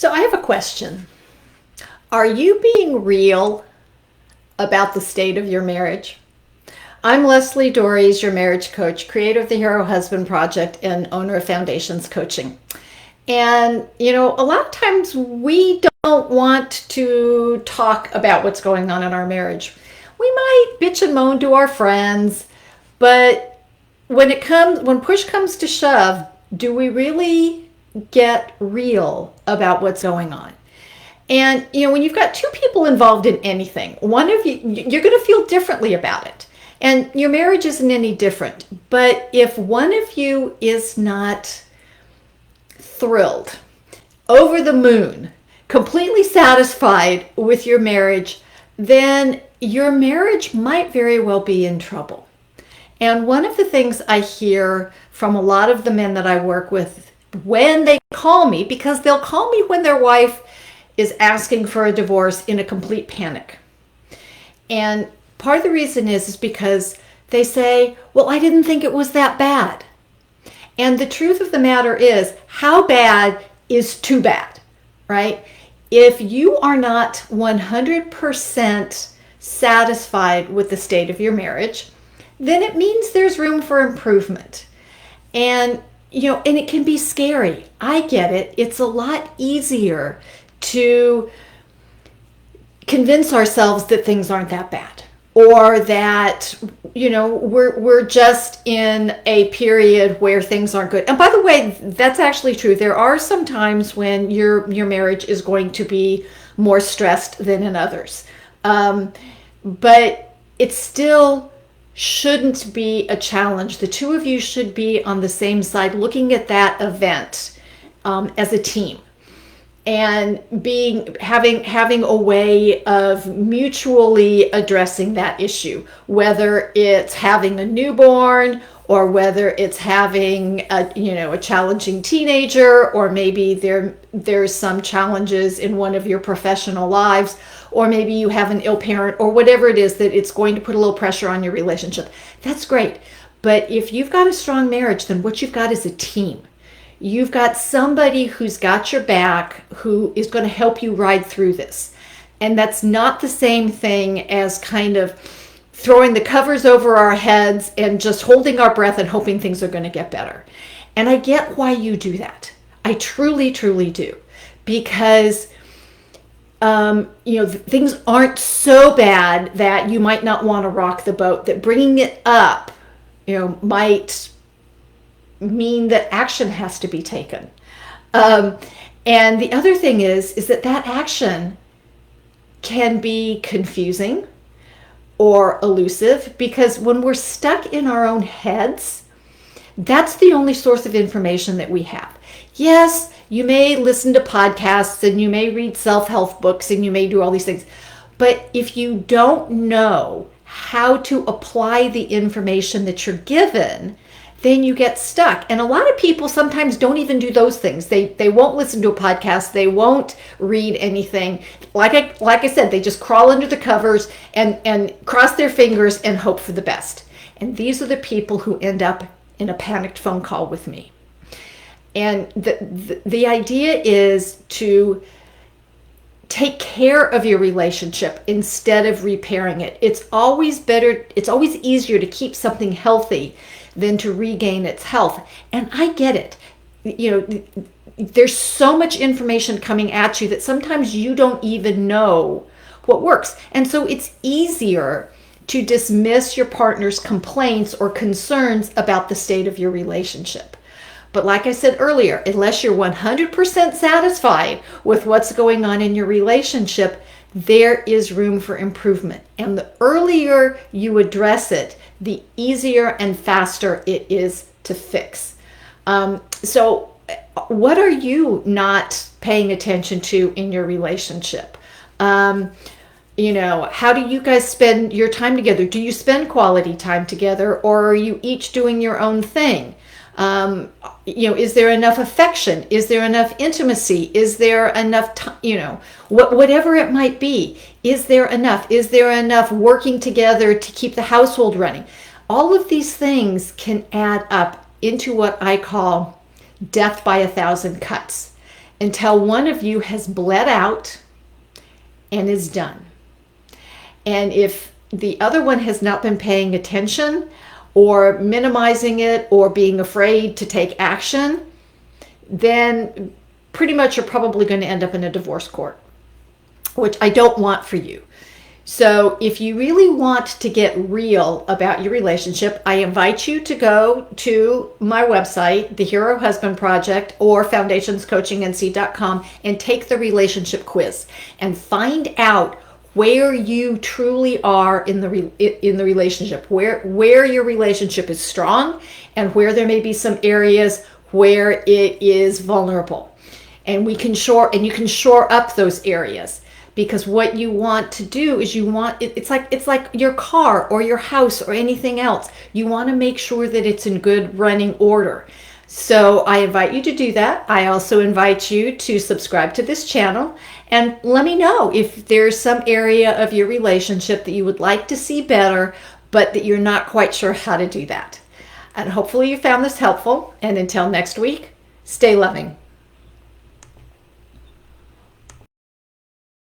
So I have a question. Are you being real about the state of your marriage? I'm Leslie Dories, your marriage coach, creator of the Hero Husband Project, and owner of Foundations Coaching. And, a lot of times we don't want to talk about what's going on in our marriage. We might bitch and moan to our friends, but when push comes to shove, do we really get real about what's going on? And, when you've got two people involved in anything, one of you, you're going to feel differently about it. And your marriage isn't any different. But if one of you is not thrilled, over the moon, completely satisfied with your marriage, then your marriage might very well be in trouble. And one of the things I hear from a lot of the men that I work with when they call me, because they'll call me when their wife is asking for a divorce in a complete panic. And part of the reason is because they say, well, I didn't think it was that bad. And the truth of the matter is, how bad is too bad, right? If you are not 100% satisfied with the state of your marriage, then it means there's room for improvement. And, and it can be scary. I get it. It's a lot easier to convince ourselves that things aren't that bad, or that we're just in a period where things aren't good. And by the way, that's actually true. There are some times when your marriage is going to be more stressed than in others, but it still shouldn't be a challenge. The two of you should be on the same side, looking at that event as a team, and having a way of mutually addressing that issue, whether it's having a newborn, or whether it's having a challenging teenager, or maybe there's some challenges in one of your professional lives, or maybe you have an ill parent, or whatever it is that it's going to put a little pressure on your relationship. That's great. But if you've got a strong marriage, then what you've got is a team. You've got somebody who's got your back, who is going to help you ride through this. And that's not the same thing as kind of throwing the covers over our heads and just holding our breath and hoping things are going to get better. And I get why you do that. I truly, truly do. Because, things aren't so bad that you might not want to rock the boat, that bringing it up, might mean that action has to be taken. And the other thing is that action can be confusing or elusive, because when we're stuck in our own heads, that's the only source of information that we have. Yes, you may listen to podcasts and you may read self-help books and you may do all these things, but if you don't know how to apply the information that you're given, then you get stuck. And a lot of people sometimes don't even do those things. They won't listen to a podcast. They won't read anything. Like I said, they just crawl under the covers and cross their fingers and hope for the best. And these are the people who end up in a panicked phone call with me. And the idea is to take care of your relationship instead of repairing it. It's always easier to keep something healthy than to regain its health. And I get it. There's so much information coming at you that sometimes you don't even know what works. And so it's easier to dismiss your partner's complaints or concerns about the state of your relationship. But like I said earlier, unless you're 100% satisfied with what's going on in your relationship, there is room for improvement. And the earlier you address it, the easier and faster it is to fix. So what are you not paying attention to in your relationship? How do you guys spend your time together? Do you spend quality time together, or are you each doing your own thing? Is there enough affection? Is there enough intimacy? Is there enough time, whatever it might be? Is there enough? Is there enough working together to keep the household running? All of these things can add up into what I call death by 1,000 cuts. until one of you has bled out and is done. And if the other one has not been paying attention or minimizing it or being afraid to take action, then pretty much you're probably going to end up in a divorce court, which I don't want for you. So if you really want to get real about your relationship, I invite you to go to my website, the Hero Husband Project, or foundationscoachingnc.com, and take the relationship quiz and find out where you truly are in the relationship, where your relationship is strong and where there may be some areas where it is vulnerable. And you can shore up those areas. Because what you want to do is it's like your car or your house or anything else. You want to make sure that it's in good running order. So I invite you to do that. I also invite you to subscribe to this channel and let me know if there's some area of your relationship that you would like to see better, but that you're not quite sure how to do that. And hopefully you found this helpful. And until next week, stay loving.